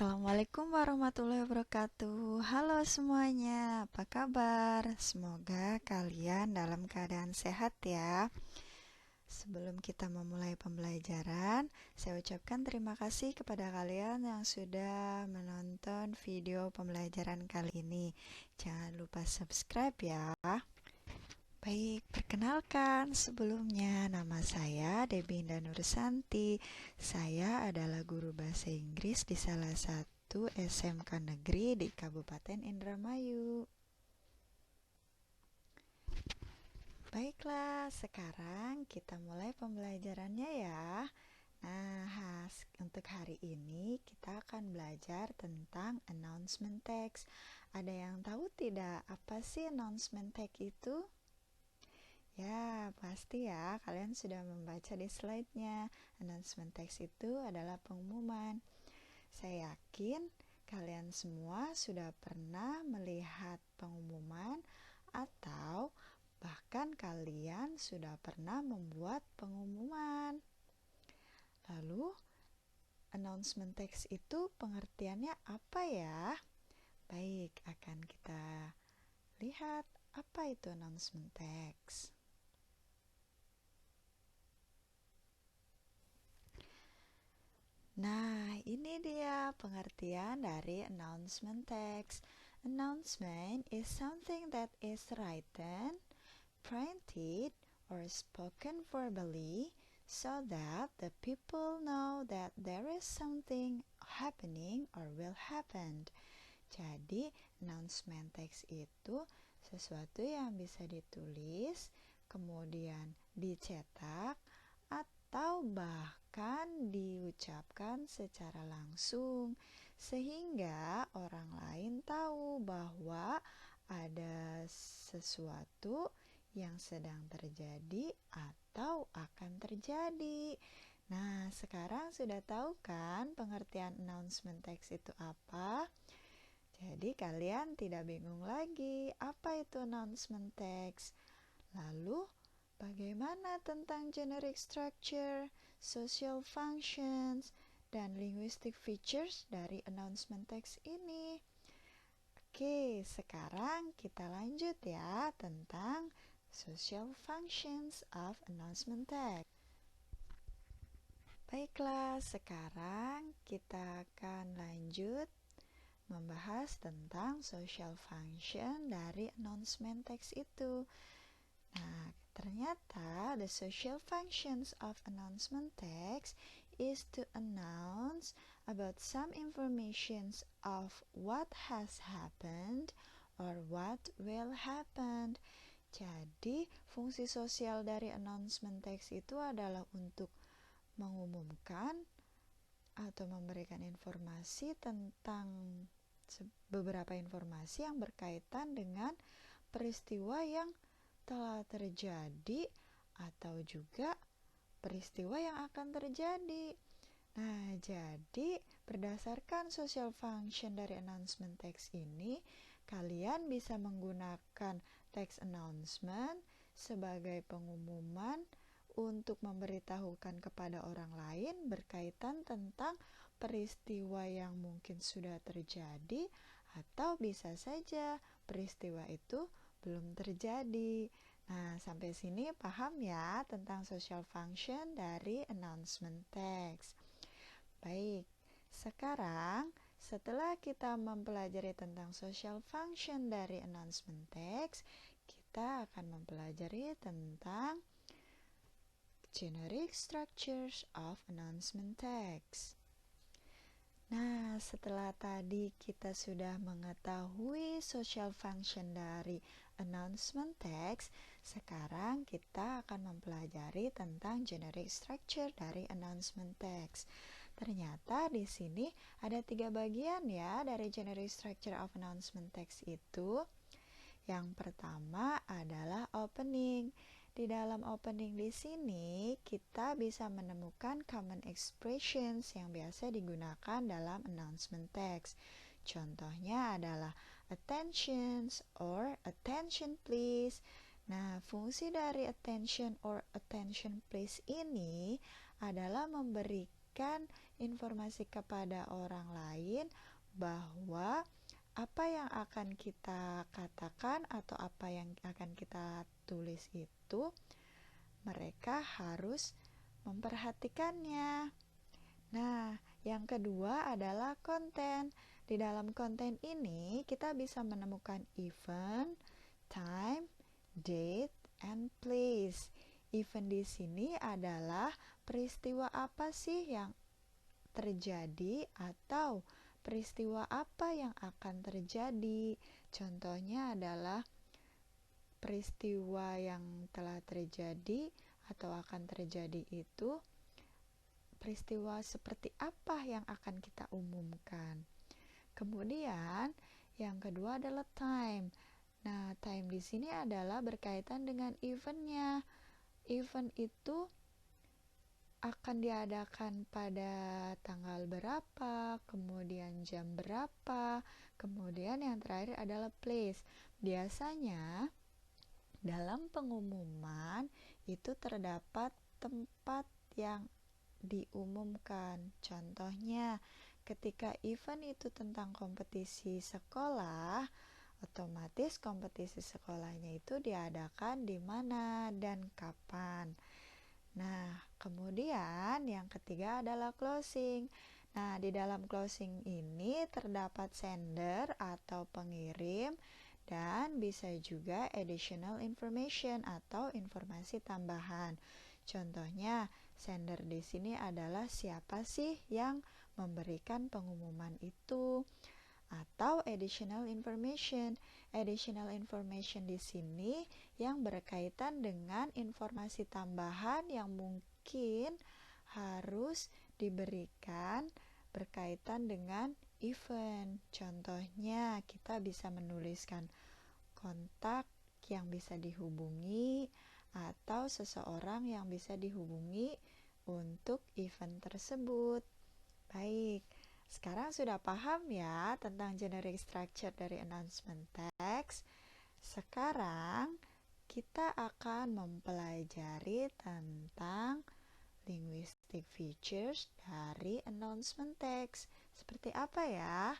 Assalamualaikum warahmatullahi wabarakatuh. Halo semuanya, apa kabar? Semoga kalian dalam keadaan sehat ya. Sebelum kita memulai pembelajaran, saya ucapkan terima kasih kepada kalian yang sudah menonton video pembelajaran kali ini. Jangan lupa subscribe ya. Baik, perkenalkan sebelumnya nama saya Debbie Indah Nursanti. Saya adalah guru bahasa Inggris di salah satu SMK negeri di Kabupaten Indramayu. Baiklah, sekarang kita mulai pembelajarannya ya. Nah, untuk hari ini kita akan belajar tentang announcement text. Ada yang tahu tidak apa sih announcement text itu? Ya, pasti ya, kalian sudah membaca di slide-nya. Announcement text itu adalah pengumuman. Saya yakin kalian semua sudah pernah melihat pengumuman atau bahkan kalian sudah pernah membuat pengumuman. Lalu, announcement text itu pengertiannya apa ya? Baik, akan kita lihat apa itu announcement text. Nah, ini dia pengertian dari announcement text. Announcement is something that is written, printed, or spoken verbally so that the people know that there is something happening or will happen. Jadi, announcement text itu sesuatu yang bisa ditulis, kemudian dicetak, atau bahkan diucapkan secara langsung sehingga orang lain tahu bahwa ada sesuatu yang sedang terjadi atau akan terjadi. Nah, sekarang sudah tahu kan pengertian announcement text itu apa? Jadi kalian tidak bingung lagi apa itu announcement text. Lalu bagaimana tentang generic structure, social functions, dan linguistic features dari announcement text ini? Oke, sekarang kita lanjut ya tentang social functions of announcement text. Baiklah, sekarang kita akan lanjut membahas tentang social function dari announcement text itu. Nah, ternyata the social functions of announcement text is to announce about some informations of what has happened or what will happen. Jadi, fungsi sosial dari announcement text itu adalah untuk mengumumkan atau memberikan informasi tentang beberapa informasi yang berkaitan dengan peristiwa yang telah terjadi atau juga peristiwa yang akan terjadi. Nah, jadi berdasarkan social function dari announcement text ini, kalian bisa menggunakan text announcement sebagai pengumuman untuk memberitahukan kepada orang lain berkaitan tentang peristiwa yang mungkin sudah terjadi atau bisa saja peristiwa itu belum terjadi. Nah, sampai sini paham ya tentang social function dari announcement text. Baik, sekarang setelah kita mempelajari tentang social function dari announcement text, kita akan mempelajari tentang generic structures of announcement text. Nah, setelah tadi kita sudah mengetahui social function dari announcement text, sekarang kita akan mempelajari tentang generic structure dari announcement text. Ternyata di sini ada 3 bagian ya dari generic structure of announcement text itu. Yang pertama adalah opening. Di dalam opening di sini kita bisa menemukan common expressions yang biasa digunakan dalam announcement text. Contohnya adalah attention or attention please. Nah, fungsi dari attention or attention please ini adalah memberikan informasi kepada orang lain bahwa apa yang akan kita katakan atau apa yang akan kita tulis itu mereka harus memperhatikannya. Nah, yang kedua adalah konten. Di dalam konten ini kita bisa menemukan event, time, date, and place. Event di sini adalah peristiwa apa sih yang terjadi atau peristiwa apa yang akan terjadi. Contohnya adalah peristiwa yang telah terjadi atau akan terjadi itu peristiwa seperti apa yang akan kita umumkan. Kemudian yang kedua adalah time. Nah, time di sini adalah berkaitan dengan eventnya. Event itu akan diadakan pada tanggal berapa, kemudian jam berapa, kemudian yang terakhir adalah place. Biasanya dalam pengumuman itu terdapat tempat yang diumumkan. Contohnya, ketika event itu tentang kompetisi sekolah, otomatis kompetisi sekolahnya itu diadakan di mana dan kapan. Nah, kemudian yang ketiga adalah closing. Nah, di dalam closing ini terdapat sender atau pengirim dan bisa juga additional information atau informasi tambahan. Contohnya, sender di sini adalah siapa sih yang memberikan pengumuman itu, atau additional information. Additional information di sini yang berkaitan dengan informasi tambahan yang mungkin harus diberikan berkaitan dengan event. Contohnya, kita bisa menuliskan kontak yang bisa dihubungi atau seseorang yang bisa dihubungi untuk event tersebut. Baik, sekarang sudah paham ya tentang generic structure dari announcement text. Sekarang kita akan mempelajari tentang linguistic features dari announcement text. Seperti apa ya?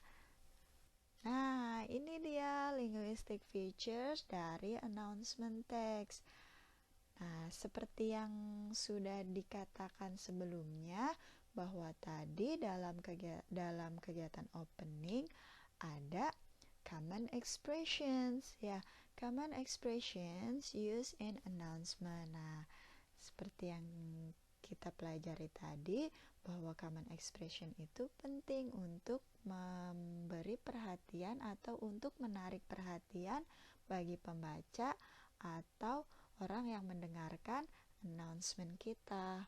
Nah, ini dia linguistic features dari announcement text. Nah, seperti yang sudah dikatakan sebelumnya, bahwa tadi dalam kegiatan opening ada common expressions ya, common expressions used in announcement. Nah, seperti yang kita pelajari tadi, bahwa common expression itu penting untuk memberi perhatian atau untuk menarik perhatian bagi pembaca atau orang yang mendengarkan announcement kita.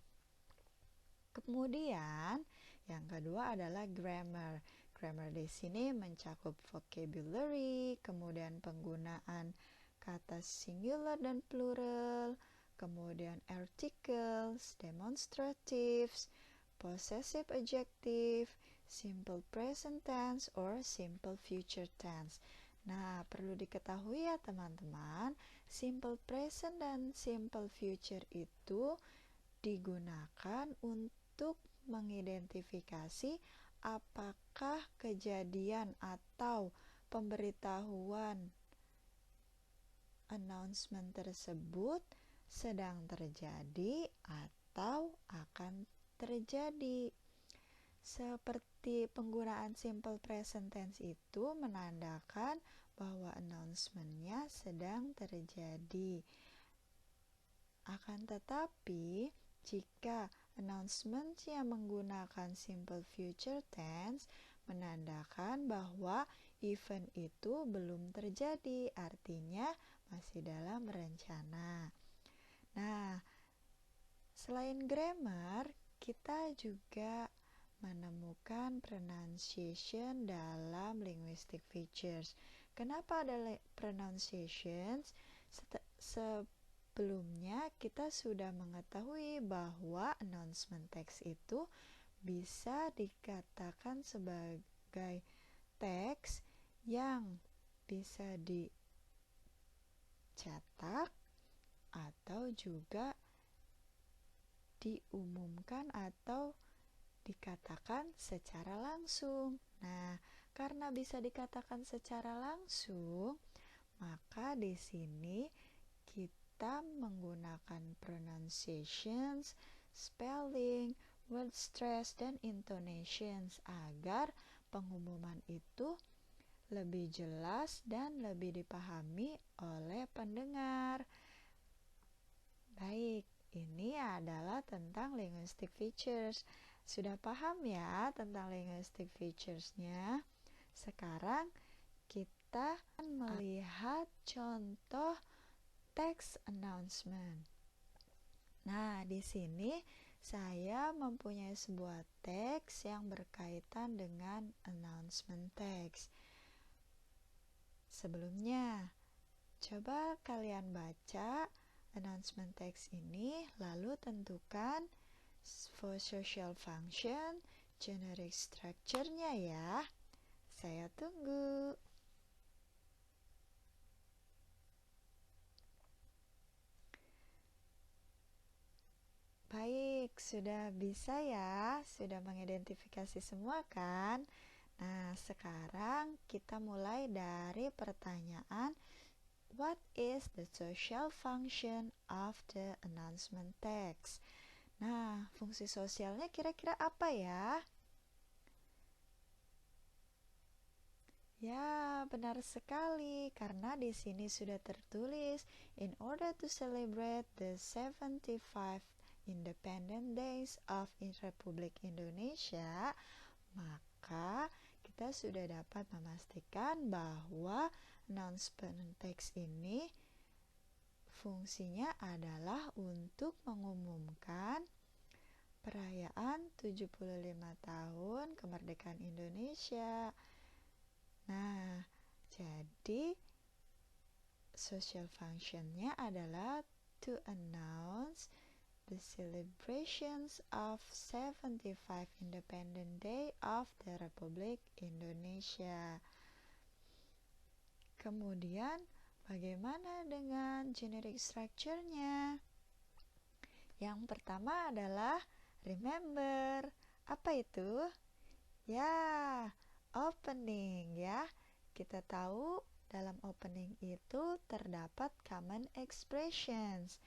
Kemudian yang kedua adalah grammar. Grammar di sini mencakup vocabulary, kemudian penggunaan kata singular dan plural, kemudian articles, demonstratives, possessive adjective, simple present tense or simple future tense. Nah, perlu diketahui ya teman-teman, simple present dan simple future itu digunakan untuk mengidentifikasi apakah kejadian atau pemberitahuan announcement tersebut sedang terjadi atau akan terjadi. Seperti penggunaan simple present tense itu menandakan bahwa announcement-nya sedang terjadi. Akan tetapi, jika announcement yang menggunakan simple future tense menandakan bahwa event itu belum terjadi, artinya masih dalam rencana. Nah, selain grammar, kita juga menemukan pronunciation dalam linguistic features. Kenapa ada pronunciations? Sebelumnya kita sudah mengetahui bahwa announcement text itu bisa dikatakan sebagai teks yang bisa dicetak atau juga diumumkan atau dikatakan secara langsung. Nah, karena bisa dikatakan secara langsung, maka di sini kita menggunakan pronunciations, spelling, word stress, dan intonations agar pengumuman itu lebih jelas dan lebih dipahami oleh pendengar. Baik, ini adalah tentang linguistic features. Sudah paham ya tentang linguistic features-nya? Sekarang kita akan melihat contoh text announcement. Nah, di sini saya mempunyai sebuah teks yang berkaitan dengan announcement text. Sebelumnya, coba kalian baca announcement text ini, lalu tentukan for social function, generic structure-nya ya. Saya tunggu. Baik, sudah bisa ya? Sudah mengidentifikasi semua kan? Nah, sekarang kita mulai dari pertanyaan, what is the social function of the announcement text? Nah, fungsi sosialnya kira-kira apa ya? Ya, benar sekali, karena di sini sudah tertulis, in order to celebrate the 75 Independent Days of Republik Indonesia, maka kita sudah dapat memastikan bahwa announcement text ini fungsinya adalah untuk mengumumkan perayaan 75 tahun kemerdekaan Indonesia. Nah, jadi social function-nya adalah to announce the celebrations of 75 Independent Day of the Republic Indonesia. Kemudian, bagaimana dengan generic structure-nya? Yang pertama adalah remember. Apa itu? Ya, opening ya. Kita tahu dalam opening itu terdapat common expressions.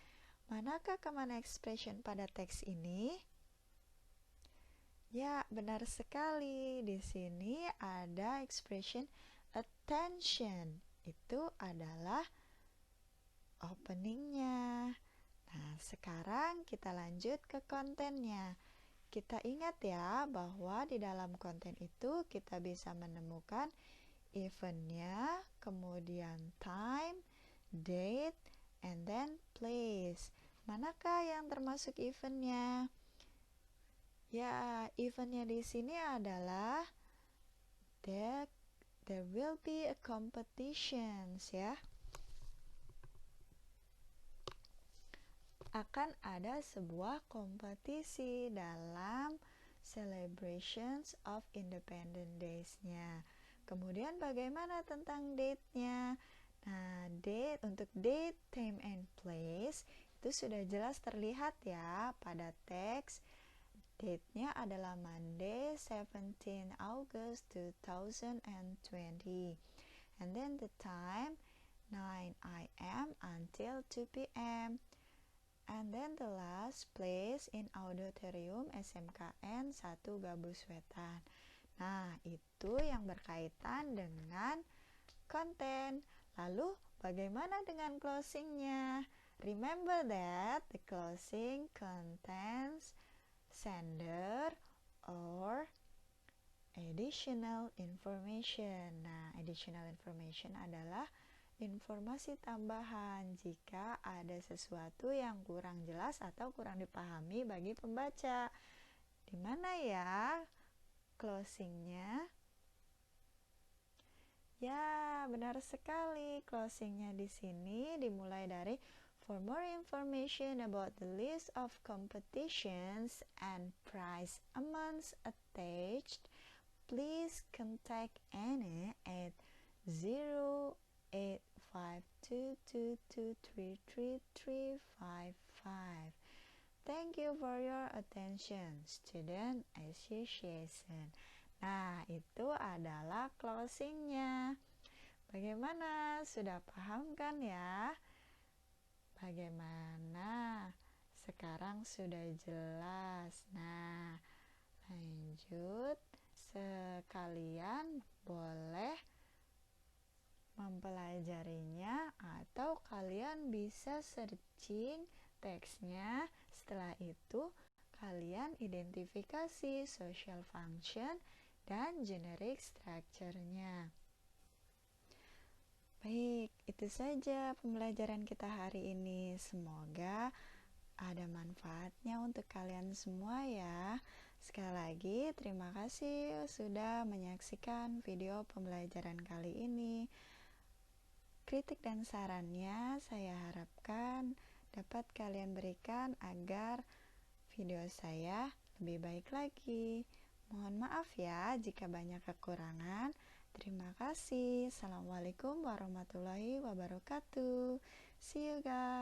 Manakah common expression pada teks ini? Ya, benar sekali. Di sini ada expression attention. Itu adalah openingnya. Nah, sekarang kita lanjut ke kontennya. Kita ingat ya bahwa di dalam konten itu kita bisa menemukan eventnya, kemudian time, date, and then place. Manakah yang termasuk eventnya? Ya, eventnya di sini adalah there will be a competitions ya. Akan ada sebuah kompetisi dalam celebrations of Independent Days-nya. Kemudian bagaimana tentang date-nya? Nah, untuk date, time, and place itu sudah jelas terlihat ya pada teks. Date-nya adalah Monday, 17 August 2020. And then the time, 9 a.m. until 2 p.m. And then the last place in auditorium SMKN 1 Gabus Wetan. Nah, itu yang berkaitan dengan konten. Lalu, bagaimana dengan closingnya? Remember that the closing contains sender or additional information. Nah, additional information adalah informasi tambahan jika ada sesuatu yang kurang jelas atau kurang dipahami bagi pembaca. Di mana ya closingnya? Ya, benar sekali. Closingnya di sini dimulai dari for more information about the list of competitions and prize amounts attached, please contact Anna at 0852223355. Thank you for your attention, Student Association. Nah, itu adalah closingnya. Bagaimana? Sudah paham kan ya? Bagaimana? Sekarang sudah jelas. Nah, lanjut. Sekalian boleh mempelajarinya atau kalian bisa searching teksnya. Setelah itu kalian identifikasi social function dan generic structure-nya. Baik, itu saja pembelajaran kita hari ini. Semoga ada manfaatnya untuk kalian semua ya. Sekali lagi, terima kasih sudah menyaksikan video pembelajaran kali ini. Kritik dan sarannya saya harapkan dapat kalian berikan agar video saya lebih baik lagi. Mohon maaf ya jika banyak kekurangan. Terima kasih. Assalamualaikum warahmatullahi wabarakatuh. See you guys.